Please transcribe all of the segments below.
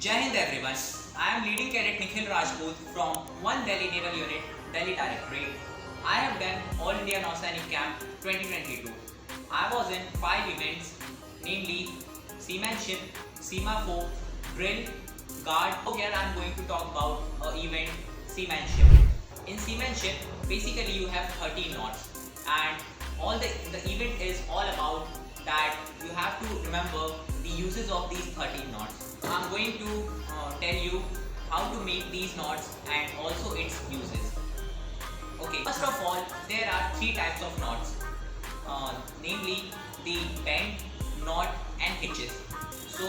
Jai Hind everyone. I am leading cadet Nikhil Rajput from 1 Delhi Naval Unit, Delhi Directorate. I have done All India Nausainik Camp 2022. I was in 5 events, namely Seamanship, Semaphore, Drill, Guard. Here I am going to talk about event Seamanship. In Seamanship, basically you have 13 knots, and the event is all about that you have to remember the uses of these 13 knots. I am going to tell you how to make these knots and also its uses. Okay, first of all, there are 3 types of knots, namely the bend, knot and hitches. So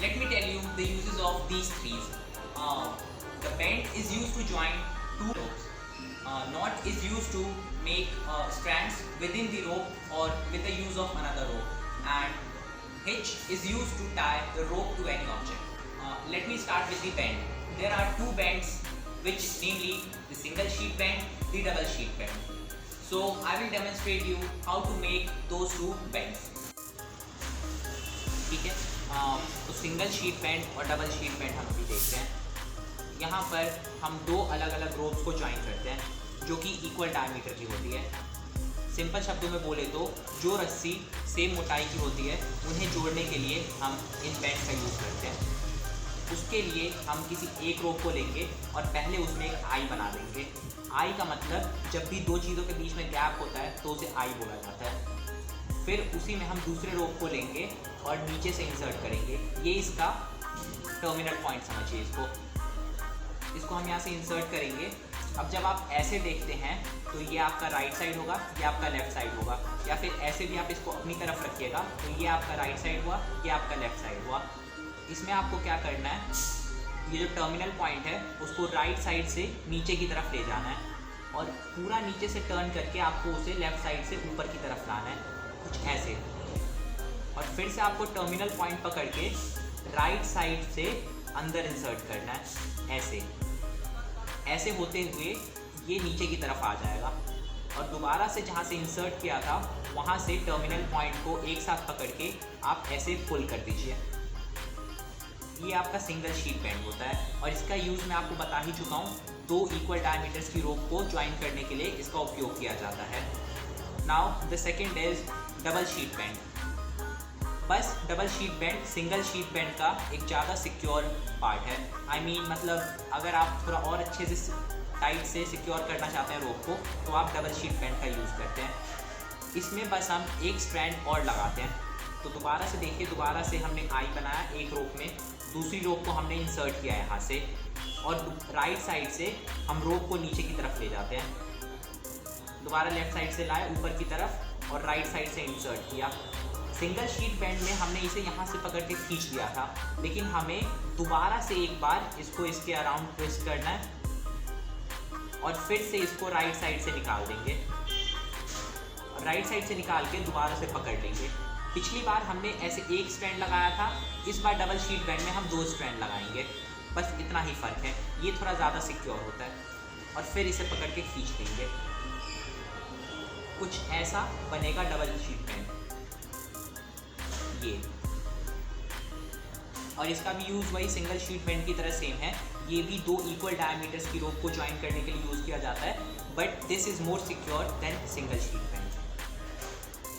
let me tell you the uses of these 3. The bend is used to join 2 ropes. Knot is used to make strands within the rope or with the use of another rope, and hitch is used to tie the rope to any object. Let me start with the bend. There are 2 bends, which namely the single sheet bend, the double sheet bend. So I will demonstrate you how to make those 2 bends. ठीक है, तो single sheet band और double sheet band हम अभी देखते हैं. यहाँ पर हम 2 अलग अलग रोप्स को ज्वाइन करते हैं जो कि इक्वल डायमीटर की होती है. सिंपल शब्दों में बोले तो जो रस्सी सेम मोटाई की होती है उन्हें जोड़ने के लिए हम इन बैंड का यूज़ करते हैं. उसके लिए हम किसी एक रोप को लेंगे और पहले उसमें एक आई बना देंगे. आई का मतलब जब भी 2 चीज़ों के बीच में गैप होता है तो उसे आई बोला जाता है. फिर उसी में हम दूसरे रोप को लेंगे और नीचे से इंसर्ट करेंगे. ये इसका टर्मिनल पॉइंट समझिए. इसको हम यहाँ से इंसर्ट करेंगे. अब जब आप ऐसे देखते हैं तो ये आपका राइट साइड होगा, ये आपका लेफ्ट साइड होगा, या फिर ऐसे भी आप इसको अपनी तरफ रखिएगा तो ये आपका राइट साइड हुआ, ये आपका लेफ्ट साइड हुआ. इसमें आपको क्या करना है, ये जो टर्मिनल पॉइंट है उसको राइट साइड से नीचे की तरफ ले जाना है और पूरा नीचे से टर्न करके आपको उसे लेफ्ट साइड से ऊपर की तरफ लाना है, कुछ ऐसे. और फिर से आपको टर्मिनल पॉइंट पकड़ के राइट साइड से अंदर इंसर्ट करना है. ऐसे होते हुए ये नीचे की तरफ आ जाएगा और दोबारा से जहाँ से इंसर्ट किया था वहाँ से टर्मिनल पॉइंट को एक साथ पकड़ के आप ऐसे पुल कर दीजिए. ये आपका सिंगल शीट बैंड होता है और इसका यूज़ मैं आपको बता ही चुका हूँ. 2 इक्वल डायमीटर्स की रोप को ज्वाइन करने के लिए इसका उपयोग किया जाता है. Now the second is double sheet bend. बस double sheet bend single sheet bend का एक ज़्यादा सिक्योर पार्ट है. मतलब अगर आप थोड़ा और अच्छे से टाइट से सिक्योर करना चाहते हैं रोप को तो आप डबल शीट बैंड का यूज़ करते हैं. इसमें बस हम एक स्ट्रैंड और लगाते हैं. तो दोबारा से देखिए, दोबारा से हमने आई बनाया एक रोप में, दूसरी रोप को हमने इंसर्ट किया यहाँ से और राइट साइड से हम रोप को नीचे की तरफ ले जाते हैं. दोबारा लेफ्ट साइड से लाए ऊपर की तरफ और राइट साइड से इंसर्ट किया. सिंगल शीट बैंड में हमने इसे यहाँ से पकड़ के खींच लिया था, लेकिन हमें दोबारा से एक बार इसको इसके अराउंड ट्विस्ट करना है और फिर से इसको राइट साइड से निकाल देंगे. राइट साइड से निकाल के दोबारा से पकड़ लेंगे. पिछली बार हमने ऐसे एक स्ट्रैंड लगाया था, इस बार डबल शीट बैंड में हम 2 स्ट्रैंड लगाएंगे. बस इतना ही फ़र्क है. ये थोड़ा ज़्यादा सिक्योर होता है और फिर इसे पकड़ के खींच देंगे. कुछ ऐसा बनेगा डबल शीट बैंड ये. और इसका भी यूज़ वही सिंगल शीट बैंड की तरह सेम है. ये भी 2 इक्वल डायमीटर्स की रोप को ज्वाइन करने के लिए यूज़ किया जाता है, but this is more secure than single sheet bend.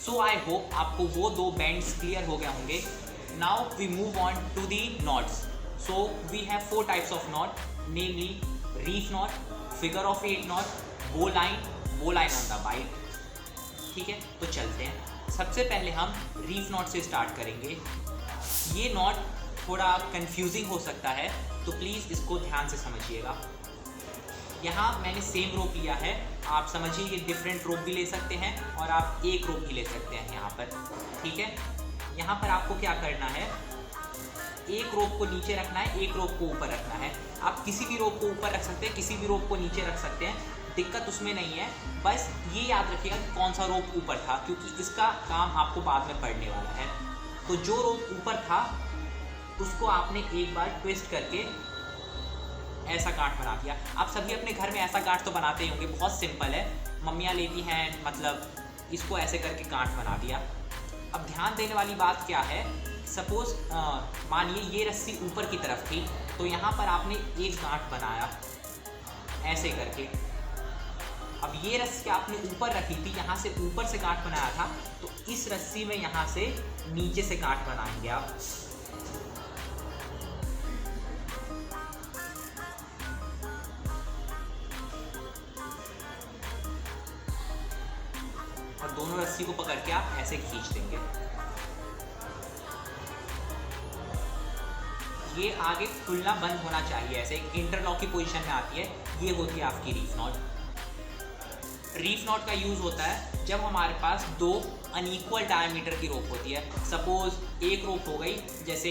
So I hope आपको वो 2 बैंड्स क्लियर हो गए होंगे. Now we move on to the knots. So we have 4 types of knot, namely reef knot, figure of 8 knot, bowline on the bight. ठीक है, तो चलते हैं. सबसे पहले हम रीफ नॉट से स्टार्ट करेंगे. ये नॉट थोड़ा कंफ्यूजिंग हो सकता है, तो प्लीज़ इसको ध्यान से समझिएगा. यहाँ मैंने सेम रोप लिया है. आप समझिए कि डिफरेंट रोप भी ले सकते हैं और आप एक रोप भी ले सकते हैं यहाँ पर. ठीक है, यहाँ पर आपको क्या करना है, एक रोप को नीचे रखना है, एक रोप को ऊपर रखना है. आप किसी भी रोप को ऊपर रख सकते हैं, किसी भी रोप को नीचे रख सकते हैं, दिक्कत उसमें नहीं है. बस ये याद रखिएगा कि कौन सा रोप ऊपर था, क्योंकि इसका काम आपको बाद में पड़ने वाला है. तो जो रोप ऊपर था उसको आपने एक बार ट्विस्ट करके ऐसा गांठ बना दिया. आप सभी अपने घर में ऐसा गांठ तो बनाते ही होंगे, बहुत सिंपल है. मम्मियाँ लेती हैं, मतलब इसको ऐसे करके गांठ बना दिया. अब ध्यान देने वाली बात क्या है, सपोज मानिए ये रस्सी ऊपर की तरफ थी, तो यहाँ पर आपने एक गांठ बनाया ऐसे करके। अब ये रस्सी आपने ऊपर रखी थी, यहाँ से ऊपर से गांठ बनाया था, तो इस रस्सी में यहाँ से नीचे से गांठ बनाएंगे आप। और दोनों रस्सी को पकड़ के आप ऐसे खींच देंगे। ये आगे खुलना बंद होना चाहिए, ऐसे इंटरलॉक की पोजीशन में आती है। ये होती है आपकी रीफ नॉट। रीफ नॉट का यूज़ होता है जब हमारे पास दो अनइक्वल डायमीटर की रोप होती है। सपोज एक रोप हो गई, जैसे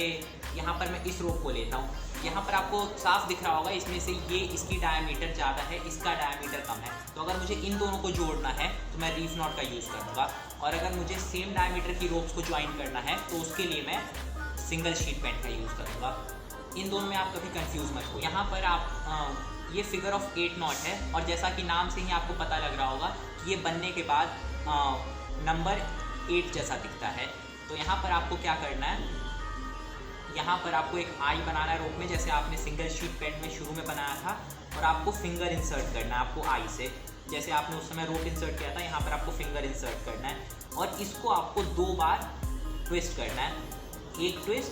यहाँ पर मैं इस रोप को लेता हूँ, यहाँ पर आपको साफ दिख रहा होगा, इसमें से ये इसकी डायमीटर ज़्यादा है, इसका डायमीटर कम है। तो अगर मुझे इन दोनों को जोड़ना है तो मैं रीफ नॉट का यूज़ करूँगा। और अगर मुझे सेम डायमीटर की रोप्स को ज्वाइन करना है तो उसके लिए मैं सिंगल शीट पेंट का यूज़ करूँगा। इन दोनों में आप कभी कंफ्यूज मत हो। यहाँ पर आप ये फिगर ऑफ 8 नॉट है, और जैसा कि नाम से ही आपको पता लग रहा होगा कि ये बनने के बाद नंबर 8 जैसा दिखता है। तो यहाँ पर आपको क्या करना है, यहाँ पर आपको एक आई बनाना है रोप में, जैसे आपने सिंगल शीट पेंट में शुरू में बनाया था, और आपको फिंगर इंसर्ट करना है आपको आई से, जैसे आपने उस समय रोप इंसर्ट किया था, यहाँ पर आपको फिंगर इंसर्ट करना है। और इसको आपको 2 बार ट्विस्ट करना है, एक ट्विस्ट,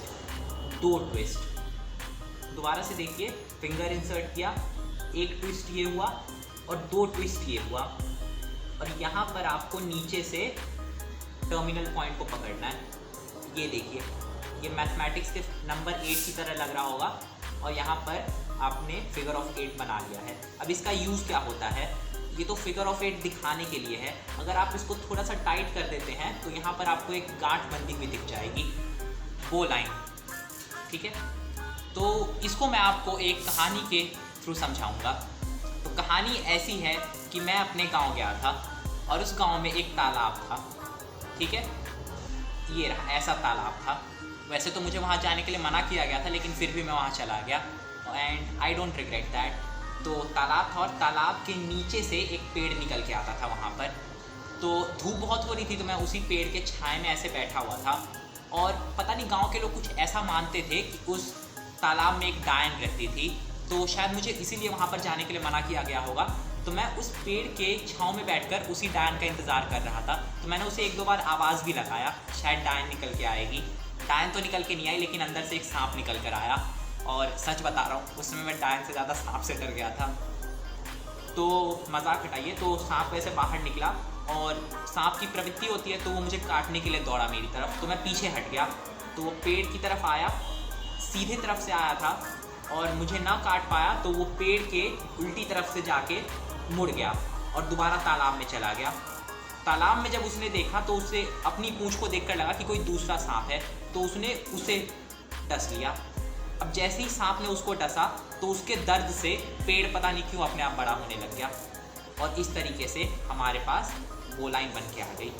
2 ट्विस्ट। दोबारा से देखिए, फिंगर इंसर्ट किया, एक ट्विस्ट ये हुआ और 2 ट्विस्ट ये हुआ, और यहाँ पर आपको नीचे से टर्मिनल पॉइंट को पकड़ना है। ये देखिए, ये मैथमेटिक्स के नंबर 8 की तरह लग रहा होगा, और यहाँ पर आपने फिगर ऑफ 8 बना लिया है। अब इसका यूज़ क्या होता है, ये तो फिगर ऑफ 8 दिखाने के लिए है। अगर आप इसको थोड़ा सा टाइट कर देते हैं तो यहाँ पर आपको एक गांठ बंदी हुई दिख जाएगी, वो लाइन, ठीक है। तो इसको मैं आपको एक कहानी के थ्रू समझाऊंगा। तो कहानी ऐसी है कि मैं अपने गांव गया था, और उस गांव में एक तालाब था, ठीक है। ये रहा, ऐसा तालाब था। वैसे तो मुझे वहाँ जाने के लिए मना किया गया था, लेकिन फिर भी मैं वहाँ चला गया, and I don't regret that. तो तालाब था, और तालाब के नीचे से एक पेड़ निकल के आता था वहाँ पर। तो धूप बहुत हो रही थी, तो मैं उसी पेड़ के छाए में ऐसे बैठा हुआ था, और पता नहीं गाँव के लोग कुछ ऐसा मानते थे कि उस तालाब में एक डायन रहती थी, तो शायद मुझे इसीलिए वहाँ पर जाने के लिए मना किया गया होगा। तो मैं उस पेड़ के छाँव में बैठकर उसी डायन का इंतज़ार कर रहा था। तो मैंने उसे 1-2 बार आवाज़ भी लगाया, शायद डायन निकल के आएगी। डायन तो निकल के नहीं आई, लेकिन अंदर से एक सांप निकल कर आया, और सच बता रहा हूँ, उस समय मैं डायन से ज़्यादा सांप से डर गया था। तो मजाक हटाइए, तो सांप वैसे बाहर निकला, और सांप की प्रवृत्ति होती है तो वो मुझे काटने के लिए दौड़ा मेरी तरफ। तो मैं पीछे हट गया, तो वो पेड़ की तरफ आया, सीधे तरफ से आया था, और मुझे ना काट पाया, तो वो पेड़ के उल्टी तरफ से जाके मुड़ गया और दोबारा तालाब में चला गया। तालाब में जब उसने देखा तो उसे अपनी पूंछ को देखकर लगा कि कोई दूसरा सांप है, तो उसने उसे डस लिया। अब जैसे ही सांप ने उसको डसा तो उसके दर्द से पेड़ पता नहीं क्यों अपने आप बड़ा होने लग गया, और इस तरीके से हमारे पास वो लाइन बन के आ गई।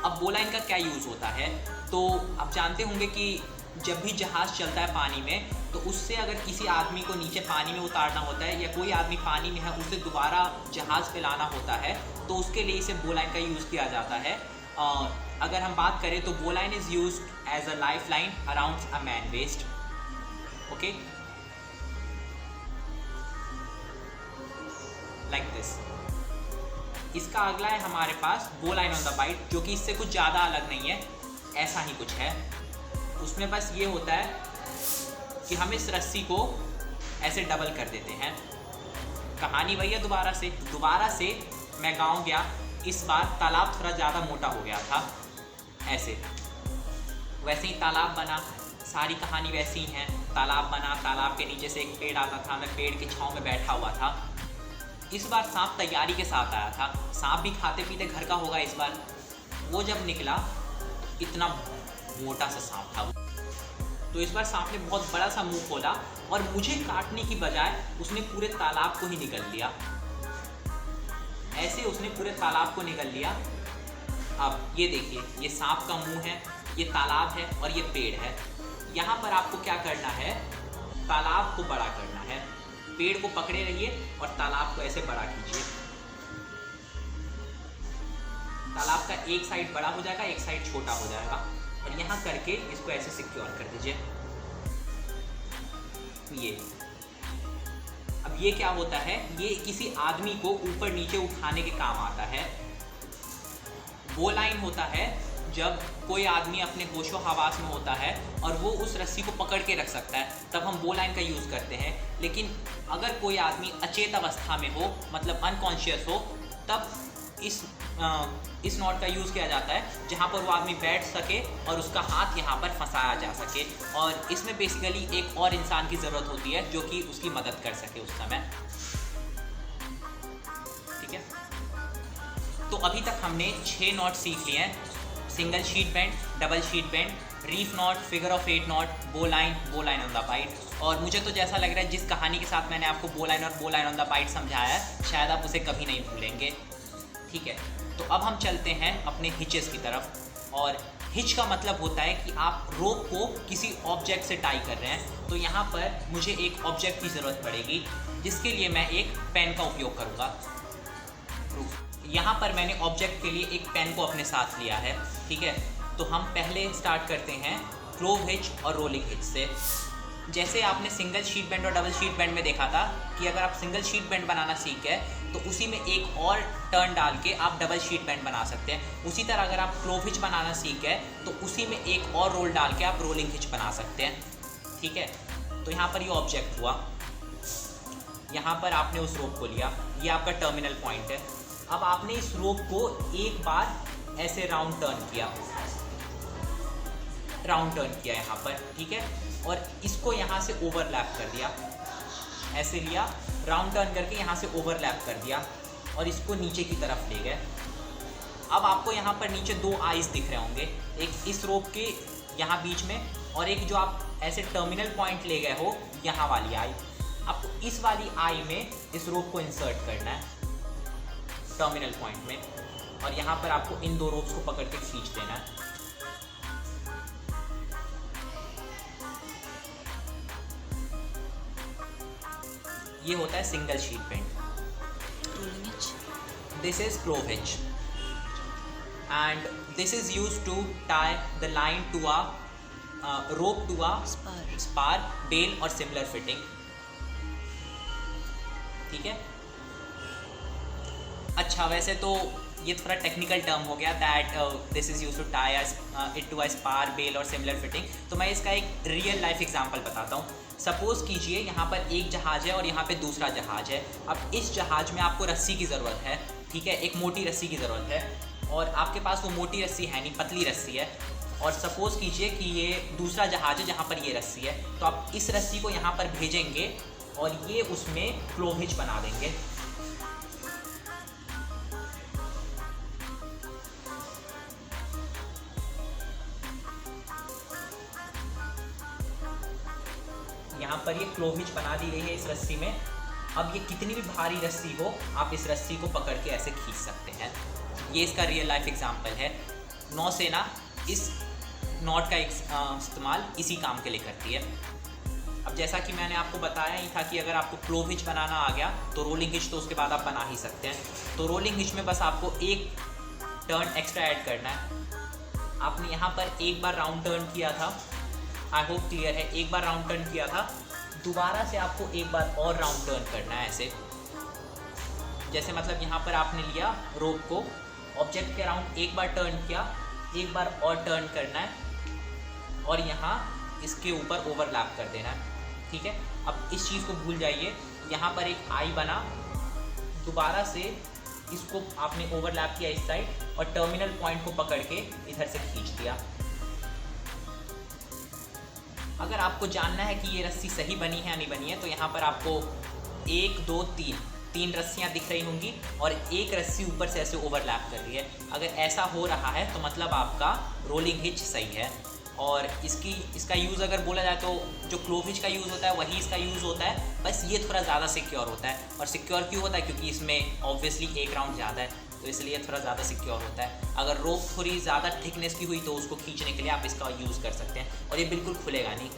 अब वो लाइन का क्या यूज़ होता है, तो आप जानते होंगे कि जब भी जहाज़ चलता है पानी में, तो उससे अगर किसी आदमी को नीचे पानी में उतारना होता है, या कोई आदमी पानी में है उसे दोबारा जहाज़ पे लाना होता है, तो उसके लिए इसे वो लाइन का यूज़ किया जाता है। अगर हम बात करें तो वो line is used as a life line around a man waist, okay, like this. इसका अगला है हमारे पास वो लाइन ऑन द बाइट, जो कि इससे कुछ ज़्यादा अलग नहीं है, ऐसा ही कुछ है। उसमें बस ये होता है कि हम इस रस्सी को ऐसे डबल कर देते हैं। कहानी वही है, दोबारा से मैं गांव गया। इस बार तालाब थोड़ा ज़्यादा मोटा हो गया था, ऐसे वैसे ही तालाब बना, सारी कहानी वैसी ही है। तालाब बना, तालाब के नीचे से एक पेड़ आता था, मैं पेड़ की छाँव में बैठा हुआ था। इस बार सांप तैयारी के साथ आया था, सांप भी खाते पीते घर का होगा इस बार। वो जब निकला इतना मोटा सा सांप था, तो इस बार सांप ने बहुत बड़ा सा मुंह खोला, और मुझे काटने की बजाय उसने पूरे तालाब को ही निगल लिया। ऐसे उसने पूरे तालाब को निगल लिया। अब ये देखिए, ये सांप का मुंह है, ये तालाब है, और ये पेड़ है। यहाँ पर आपको क्या करना है, तालाब को बड़ा करना है। पेड़ को पकड़े रहिए और तालाब को ऐसे बड़ा कीजिए। तालाब का एक साइड बड़ा हो जाएगा, एक साइड छोटा हो जाएगा। और यहाँ करके इसको ऐसे सिक्योर कर दीजिए। ये अब ये क्या होता है, ये किसी आदमी को ऊपर नीचे उठाने के काम आता है। वो लाइन होता है जब कोई आदमी अपने होशो हवास में होता है और वो उस रस्सी को पकड़ के रख सकता है, तब हम वो लाइन का यूज़ करते हैं। लेकिन अगर कोई आदमी अचेत अवस्था में हो, मतलब अनकॉन्शियस हो, तब इस नॉट का यूज़ किया जाता है जहाँ पर वो आदमी बैठ सके और उसका हाथ यहाँ पर फंसाया जा सके। और इसमें बेसिकली एक और इंसान की ज़रूरत होती है जो कि उसकी मदद कर सके उस समय। ठीक है, तो अभी तक हमने 6 नॉट सीख लिए हैं। Single sheet bend, double sheet bend, reef knot, figure of 8 knot, bowline on the bight. और मुझे तो जैसा लग रहा है जिस कहानी के साथ मैंने आपको बो लाइन ऑन द बाइट समझाया है, शायद आप उसे कभी नहीं भूलेंगे। ठीक है, तो अब हम चलते हैं अपने हिचेस की तरफ। और हिच का मतलब होता है कि आप रोप को किसी ऑब्जेक्ट से टाई कर रहे हैं। तो यहाँ पर मुझे एक ऑब्जेक्ट की ज़रूरत पड़ेगी, जिसके लिए मैं एक पेन का उपयोग करूँगा। यहाँ पर मैंने ऑब्जेक्ट के लिए एक पेन को अपने साथ लिया है। ठीक है, तो हम पहले स्टार्ट करते हैं क्लोव हिच और रोलिंग हिच से। जैसे आपने सिंगल शीट बेंड और डबल शीट बेंड में देखा था कि अगर आप सिंगल शीट बेंड बनाना सीख गए तो उसी में एक और टर्न डाल के आप डबल शीट बेंड बना सकते हैं। उसी तरह अगर आप क्लोव हिच बनाना सीख गए तो उसी में एक और रोल डाल के आप रोलिंग हिच बना सकते हैं। ठीक है, तो यहाँ पर ये ऑब्जेक्ट हुआ, यहाँ पर आपने उस रोप को लिया, ये आपका टर्मिनल पॉइंट है। अब आपने इस रोप को एक बार ऐसे राउंड टर्न किया यहाँ पर। ठीक है, और इसको यहाँ से ओवरलैप कर दिया, ऐसे लिया, राउंड टर्न करके यहाँ से ओवरलैप कर दिया और इसको नीचे की तरफ ले गए। अब आपको यहाँ पर नीचे 2 आईज दिख रहे होंगे, एक इस रोप के यहाँ बीच में और एक जो आप ऐसे टर्मिनल पॉइंट ले गए हो यहाँ वाली आई। आपको इस वाली आई में इस रोप को इंसर्ट करना है टर्मिनल पॉइंट में, और यहाँ पर आपको इन 2 रोप्स को पकड़ के खींच देना है। ये होता है single sheet bend. This is clove hitch and this is used to tie the line to a rope to a spar, bail और सिमिलर फिटिंग। ठीक है, अच्छा वैसे तो ये थोड़ा टेक्निकल टर्म हो गया that this is used to tie it to a spar, bail और सिमिलर फिटिंग। तो मैं इसका एक रियल लाइफ एग्जांपल बताता हूँ। सपोज़ कीजिए यहाँ पर एक जहाज़ है और यहाँ पे दूसरा जहाज़ है। अब इस जहाज़ में आपको रस्सी की ज़रूरत है। ठीक है, एक मोटी रस्सी की ज़रूरत है और आपके पास वो मोटी रस्सी है नहीं, पतली रस्सी है। और सपोज़ कीजिए कि ये दूसरा जहाज़ है जहाँ पर ये रस्सी है, तो आप इस रस्सी को यहाँ पर भेजेंगे और ये उसमें क्लोव हिच बना देंगे। यहाँ पर ये क्लोव हिच बना दी गई है इस रस्सी में। अब ये कितनी भी भारी रस्सी हो, आप इस रस्सी को पकड़ के ऐसे खींच सकते हैं। ये इसका रियल लाइफ एग्जांपल है। नौसेना इस नॉट का इस्तेमाल इसी काम के लिए करती है। अब जैसा कि मैंने आपको बताया ही था कि अगर आपको क्लोव हिच बनाना आ गया तो रोलिंग हिच तो उसके बाद आप बना ही सकते हैं। तो रोलिंग हिच में बस आपको एक टर्न एक्स्ट्रा ऐड करना है। आपने यहाँ पर एक बार राउंड टर्न किया था, आई होप क्लियर है, एक बार राउंड टर्न किया था, दोबारा से आपको एक बार और राउंड टर्न करना है ऐसे। जैसे मतलब यहाँ पर आपने लिया रोप को, ऑब्जेक्ट के अराउंड एक बार टर्न किया, एक बार और टर्न करना है और यहाँ इसके ऊपर ओवरलैप कर देना है। ठीक है, अब इस चीज़ को भूल जाइए। यहाँ पर एक आई बना, दोबारा से इसको आपने ओवरलैप किया इस साइड और टर्मिनल पॉइंट को पकड़ के इधर से खींच दिया। अगर आपको जानना है कि ये रस्सी सही बनी है या नहीं बनी है तो यहाँ पर आपको 1 2 3 रस्सियाँ दिख रही होंगी और एक रस्सी ऊपर से ऐसे ओवरलैप कर रही है। अगर ऐसा हो रहा है तो मतलब आपका रोलिंग हिच सही है। और इसका यूज़ अगर बोला जाए तो जो क्लोव हिच का यूज़ होता है वही इसका यूज़ होता है, बस ये थोड़ा ज़्यादा सिक्योर होता है। और सिक्योर क्यों होता है? क्योंकि इसमें ऑब्वियसली एक राउंड ज़्यादा है तो इसलिए थोड़ा ज़्यादा सिक्योर होता है। अगर रोप थोड़ी ज़्यादा थिकनेस की हुई तो उसको खींचने के लिए आप इसका यूज़ कर सकते हैं। और ये बिल्कुल खुलेगा नहीं,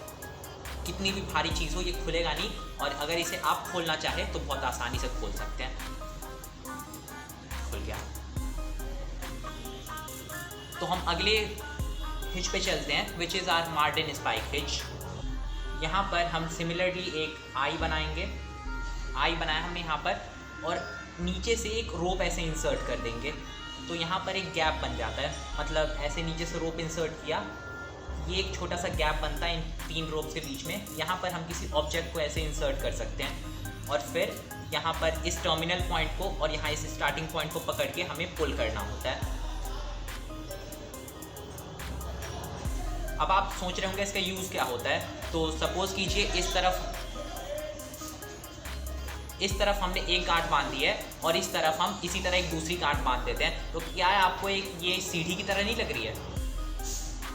कितनी भी भारी चीज़ हो ये खुलेगा नहीं। और अगर इसे आप खोलना चाहें तो बहुत आसानी से खोल सकते हैं। खुल गया। तो हम अगले हिच पे चलते हैं, which is R Martin spike hitch. यहाँ पर हम सिमिलरली एक आई बनाएंगे, आई बनाया हमने यहाँ पर, और नीचे से एक रोप ऐसे इंसर्ट कर देंगे, तो यहाँ पर एक गैप बन जाता है। मतलब ऐसे नीचे से रोप इंसर्ट किया, ये एक छोटा सा गैप बनता है इन 3 रोप के बीच में। यहाँ पर हम किसी ऑब्जेक्ट को ऐसे इंसर्ट कर सकते हैं, और फिर यहाँ पर इस टर्मिनल पॉइंट को और यहाँ इस स्टार्टिंग पॉइंट को पकड़ के हमें पुल करना होता है। अब आप सोच रहे होंगे इसका यूज़ क्या होता है। तो सपोज़ कीजिए इस तरफ हमने एक गांठ बांध दी है और इस तरफ हम इसी तरह एक दूसरी गांठ बांध देते हैं, तो क्या है आपको एक ये सीढ़ी की तरह नहीं लग रही है?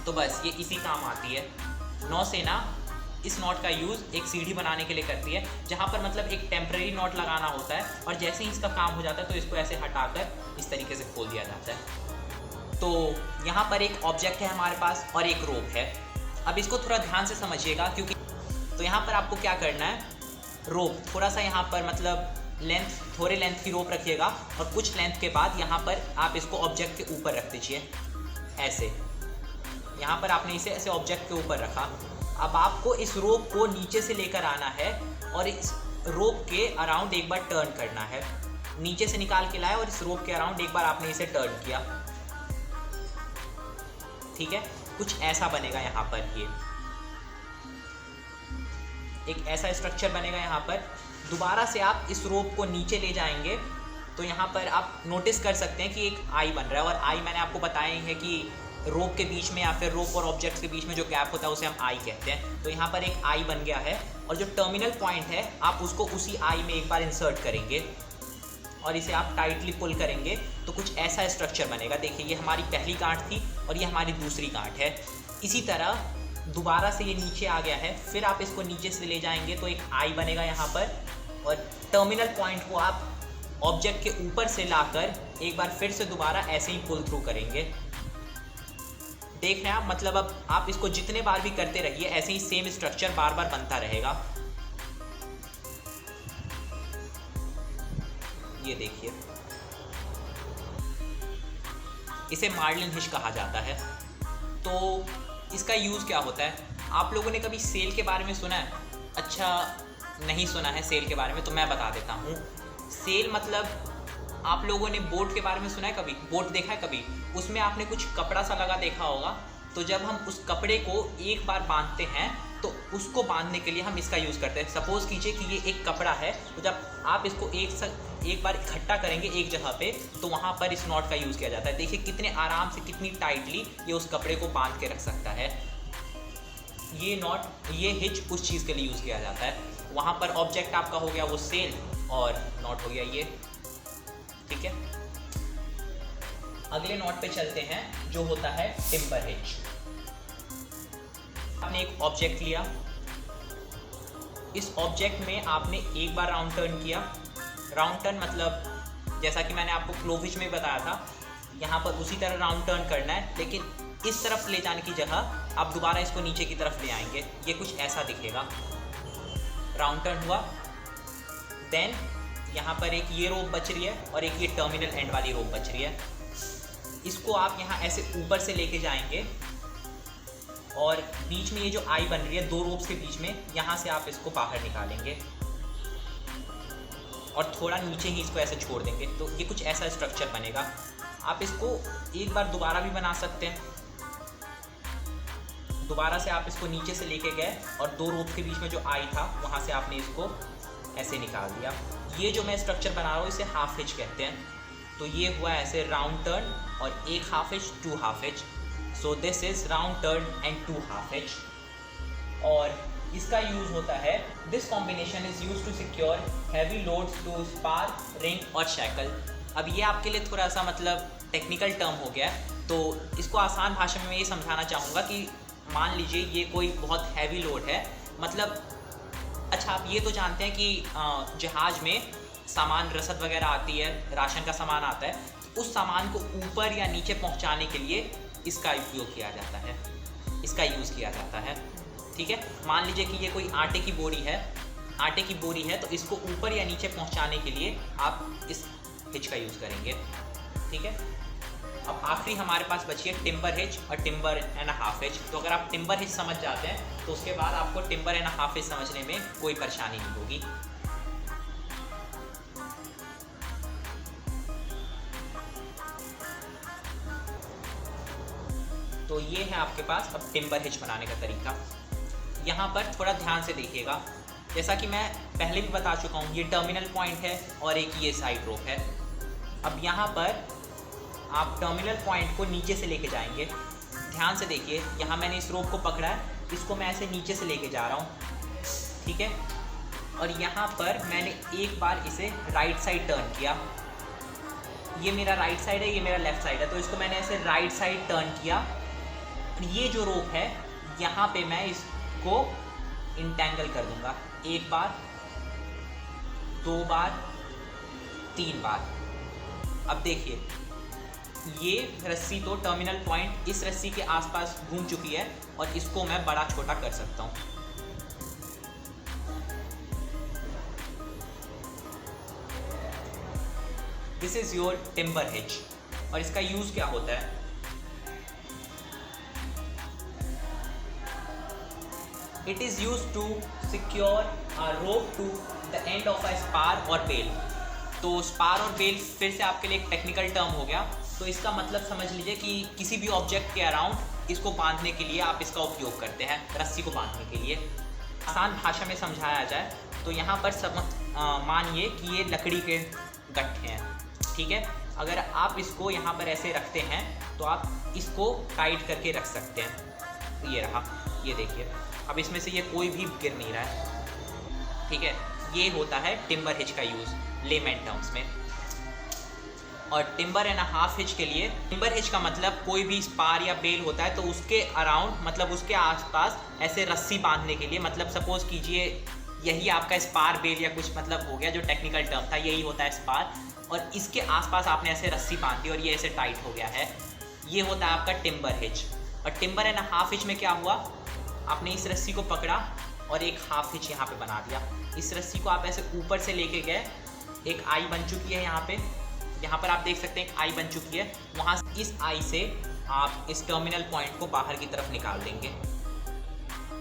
तो बस ये इसी काम आती है। नौसेना इस नॉट का यूज़ एक सीढ़ी बनाने के लिए करती है, जहाँ पर मतलब एक टेम्परेरी नॉट लगाना होता है, और जैसे ही इसका काम हो जाता है तो इसको ऐसे हटाकर इस तरीके से खोल दिया जाता है। तो यहाँ पर एक ऑब्जेक्ट है हमारे पास और एक रोप है। अब इसको थोड़ा ध्यान से समझिएगा, क्योंकि तो यहाँ पर आपको क्या करना है, रोप थोड़ा सा यहाँ पर मतलब थोड़े लेंथ की रोप रखिएगा, और कुछ लेंथ के बाद यहाँ पर आप इसको ऑब्जेक्ट के ऊपर रख दीजिए ऐसे। यहाँ पर आपने इसे ऐसे ऑब्जेक्ट के ऊपर रखा। अब आपको इस रोप को नीचे से लेकर आना है और इस रोप के अराउंड एक बार टर्न करना है। नीचे से निकाल के लाया और इस रोप के अराउंड एक बार आपने इसे टर्न किया, ठीक है। कुछ ऐसा बनेगा यहाँ पर, ये एक ऐसा स्ट्रक्चर बनेगा। यहाँ पर दोबारा से आप इस रोप को नीचे ले जाएंगे तो यहाँ पर आप नोटिस कर सकते हैं कि एक आई बन रहा है, और आई मैंने आपको बताया ही है कि रोप के बीच में या फिर रोप और ऑब्जेक्ट्स के बीच में जो गैप होता है उसे हम आई कहते हैं। तो यहाँ पर एक आई बन गया है, और जो टर्मिनल पॉइंट है आप उसको उसी आई में एक बार इंसर्ट करेंगे और इसे आप टाइटली पुल करेंगे तो कुछ ऐसा स्ट्रक्चर बनेगा। देखिए, ये हमारी पहली गांठ थी और ये हमारी दूसरी गांठ है। इसी तरह दोबारा से ये नीचे आ गया है, फिर आप इसको नीचे से ले जाएंगे तो एक आई बनेगा यहाँ पर, और टर्मिनल पॉइंट को आप ऑब्जेक्ट के ऊपर से लाकर एक बार फिर से दोबारा ऐसे ही पुल थ्रू करेंगे। देख रहे हैं आप, मतलब अब आप इसको जितने बार भी करते रहिए, ऐसे ही सेम स्ट्रक्चर बार बार बनता रहेगा। ये देखिए, इसे मार्लिन हिच कहा जाता है। तो इसका यूज़ क्या होता है? आप लोगों ने कभी सेल के बारे में सुना है? अच्छा, नहीं सुना है सेल के बारे में, तो मैं बता देता हूँ। सेल मतलब आप लोगों ने बोट के बारे में सुना है कभी? बोट देखा है कभी? उसमें आपने कुछ कपड़ा सा लगा देखा होगा। तो जब हम उस कपड़े को एक बार बांधते हैं तो उसको बांधने के लिए हम इसका यूज़ करते हैं। सपोज़ कीजिए कि ये एक कपड़ा है, तो जब आप इसको एक बार इकट्ठा करेंगे एक जगह पे, तो वहाँ पर इस नॉट का यूज़ किया जाता है। देखिए कितने आराम से, कितनी टाइटली ये उस कपड़े को बांध के रख सकता है। ये नॉट, ये हिच उस चीज़ के लिए यूज़ किया जाता है। वहाँ पर ऑब्जेक्ट आपका हो गया वो सेल, और नॉट हो गया ये, ठीक है। अगले नॉट पे चलते हैं, जो होता है टिम्बर हिच। आपने एक ऑब्जेक्ट लिया, इस ऑब्जेक्ट में आपने एक बार राउंड टर्न किया। राउंड टर्न मतलब जैसा कि मैंने आपको क्लोव हिच में बताया था, यहाँ पर उसी तरह राउंड टर्न करना है, लेकिन इस तरफ ले जाने की जगह आप दोबारा इसको नीचे की तरफ ले आएंगे। ये कुछ ऐसा दिखेगा। राउंड टर्न हुआ, देन यहाँ पर एक ये रोप बच रही है और एक ये टर्मिनल एंड वाली रोप बच रही है। इसको आप यहाँ ऐसे ऊपर से लेके जाएंगे और बीच में ये जो आई बन रही है दो रोप्स के बीच में, यहाँ से आप इसको बाहर निकालेंगे और थोड़ा नीचे ही इसको ऐसे छोड़ देंगे। तो ये कुछ ऐसा स्ट्रक्चर बनेगा। आप इसको एक बार दोबारा भी बना सकते हैं। दोबारा से आप इसको नीचे से लेके गए और दो रोप के बीच में जो आई था वहाँ से आपने इसको ऐसे निकाल दिया। ये जो मैं स्ट्रक्चर बना रहा हूँ इसे हाफ हिच कहते हैं। तो ये हुआ ऐसे राउंड टर्न और एक half hitch, two half hitch. So this is round turn and two half hitch. और इसका यूज़ होता है, this combination is use to secure heavy loads to spar, ring और शैकल। अब ये आपके लिए थोड़ा सा मतलब टेक्निकल टर्म हो गया है, तो इसको आसान भाषा में मैं ये समझाना चाहूँगा कि मान लीजिए ये कोई बहुत हैवी लोड है, मतलब अच्छा आप ये तो जानते हैं कि जहाज़ में सामान, रसद वगैरह आती है, राशन का सामान आता है, तो उस सामान को ऊपर या नीचे पहुंचाने के लिए इसका उपयोग किया जाता है, इसका यूज़ किया जाता है। ठीक है, मान लीजिए कि ये कोई आटे की बोरी है, तो इसको ऊपर या नीचे पहुंचाने के लिए आप इस हिच का यूज़ करेंगे। ठीक है, अब आखिरी हमारे पास बची है टिम्बर हिच और टिम्बर एंड हाफ हिच। तो अगर आप टिम्बर हिच समझ जाते हैं तो उसके बाद आपको टिम्बर एंड हाफ हिच समझने में कोई परेशानी नहीं होगी। तो ये है आपके पास अब टिम्बर हिच बनाने का तरीका। यहाँ पर थोड़ा ध्यान से देखिएगा, जैसा कि मैं पहले भी बता चुका हूँ, ये टर्मिनल पॉइंट है और एक ये साइड रोप है। अब यहाँ पर आप टर्मिनल पॉइंट को नीचे से लेके जाएंगे। ध्यान से देखिए, यहाँ मैंने इस रोप को पकड़ा है, इसको मैं ऐसे नीचे से लेके जा रहा हूँ, ठीक है। और यहाँ पर मैंने एक बार इसे राइट साइड टर्न किया, ये मेरा राइट साइड है, ये मेरा लेफ्ट साइड है, तो इसको मैंने ऐसे राइट साइड टर्न किया। ये जो रोप है यहाँ पे मैं इसको इंटेंगल कर दूंगा, एक बार, दो बार, तीन बार। अब देखिए, ये रस्सी तो टर्मिनल पॉइंट इस रस्सी के आसपास घूम चुकी है और इसको मैं बड़ा छोटा कर सकता हूँ। This is your timber hitch. और इसका यूज क्या होता है? It is used to secure a rope to the end of a spar or bail। तो स्पार और बेल फिर से आपके लिए एक टेक्निकल टर्म हो गया। तो इसका मतलब समझ लीजिए कि किसी भी ऑब्जेक्ट के अराउंड इसको बांधने के लिए आप इसका उपयोग करते हैं, रस्सी को बांधने के लिए। आसान भाषा में समझाया जाए तो यहाँ पर मानिए कि ये लकड़ी के गट्ठे हैं, ठीक है। अगर आप इसको यहाँ पर ऐसे रखते हैं तो आप इसको टाइट करके रख सकते हैं। ये रहा, ये देखिए, अब इसमें से ये कोई भी गिर नहीं रहा है, ठीक है। ये होता है टिम्बर हिच का यूज़ लेमैन टर्म्स में। और टिम्बर एंड हाफ हिच के लिए, टिम्बर हिच का मतलब कोई भी स्पार या बेल होता है तो उसके अराउंड, मतलब उसके आसपास ऐसे रस्सी बांधने के लिए, मतलब सपोज कीजिए यही आपका स्पार बेल या कुछ मतलब हो गया, जो टेक्निकल टर्म था यही होता है स्पार, और इसके आसपास आपने ऐसे रस्सी बांध दी और ये ऐसे टाइट हो गया है, ये होता है आपका टिम्बर हिच। और टिम्बर एंड हाफ हिच में क्या हुआ, आपने इस रस्सी को पकड़ा और एक हाफ हिच यहाँ पे बना दिया। इस रस्सी को आप ऐसे ऊपर से लेके गए, एक आई बन चुकी है यहाँ पे, यहाँ पर आप देख सकते हैं एक आई बन चुकी है, वहाँ इस आई से आप इस टर्मिनल पॉइंट को बाहर की तरफ निकाल देंगे।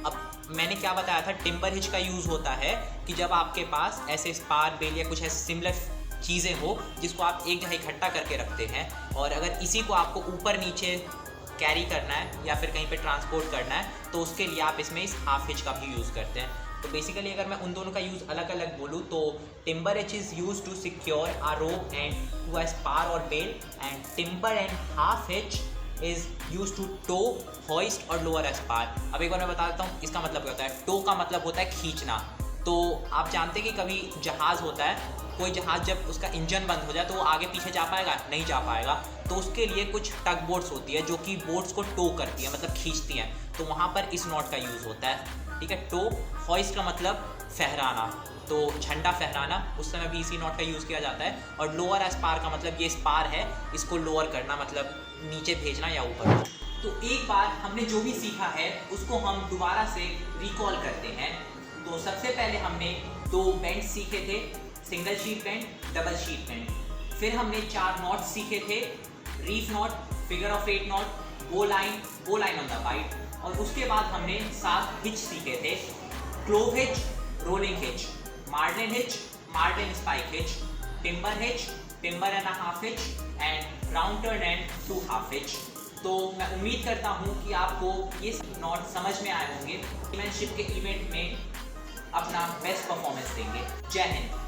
अब मैंने क्या बताया था, टिम्बर हिच का यूज़ होता है कि जब आपके पास ऐसे स्पार बेल या कुछ ऐसे सिमिलर चीज़ें हो जिसको आप एक जगह इकट्ठा करके रखते हैं, और अगर इसी को आपको ऊपर नीचे कैरी करना है या फिर कहीं पे ट्रांसपोर्ट करना है तो उसके लिए आप इसमें इस हाफ हिच का भी यूज़ करते हैं। तो बेसिकली अगर मैं उन दोनों का यूज़ अलग अलग बोलूँ तो timber hitch is use to secure a rope end to a spar or bale, and timber and half hitch is use to tow, hoist or lower spar. अब एक बार मैं बता देता हूँ इसका मतलब क्या होता है। टो का मतलब होता है खींचना। तो आप जानते हैं कि कभी जहाज़ होता है, कोई जहाज़ जब उसका इंजन बंद हो जाए तो वो आगे पीछे जा पाएगा, नहीं जा पाएगा, तो उसके लिए कुछ टग बोट्स होती है जो कि बोट्स को टो करती है, मतलब खींचती हैं, तो वहाँ पर इस नॉट का यूज़ होता है, ठीक है। टो, हॉइस्ट का मतलब फहराना, तो झंडा फहराना, उस समय भी इसी नॉट का यूज़ किया जाता है। और लोअर स्पार का मतलब ये स्पार है, इसको लोअर करना, मतलब नीचे भेजना या ऊपर। तो एक बार हमने जो भी सीखा है उसको हम दोबारा से रिकॉल करते हैं। तो सबसे पहले हमने दो बेंड सीखे थे, single sheet bend, double sheet bend. फिर हमने 4 नॉट सीखे थे, reef knot, figure of 8 knot, bowline on the bight. और उसके बाद हमने 7 हिच सीखे थे, clove hitch, rolling hitch, marline hitch, marlinespike hitch, timber hitch, timber and half hitch, and round turn and 2 half hitch. तो मैं उम्मीद करता हूँ कि आपको ये नॉट समझ में आए होंगे। चैंपियनशिप के इवेंट में अपना बेस्ट परफॉर्मेंस देंगे। जय हिंद।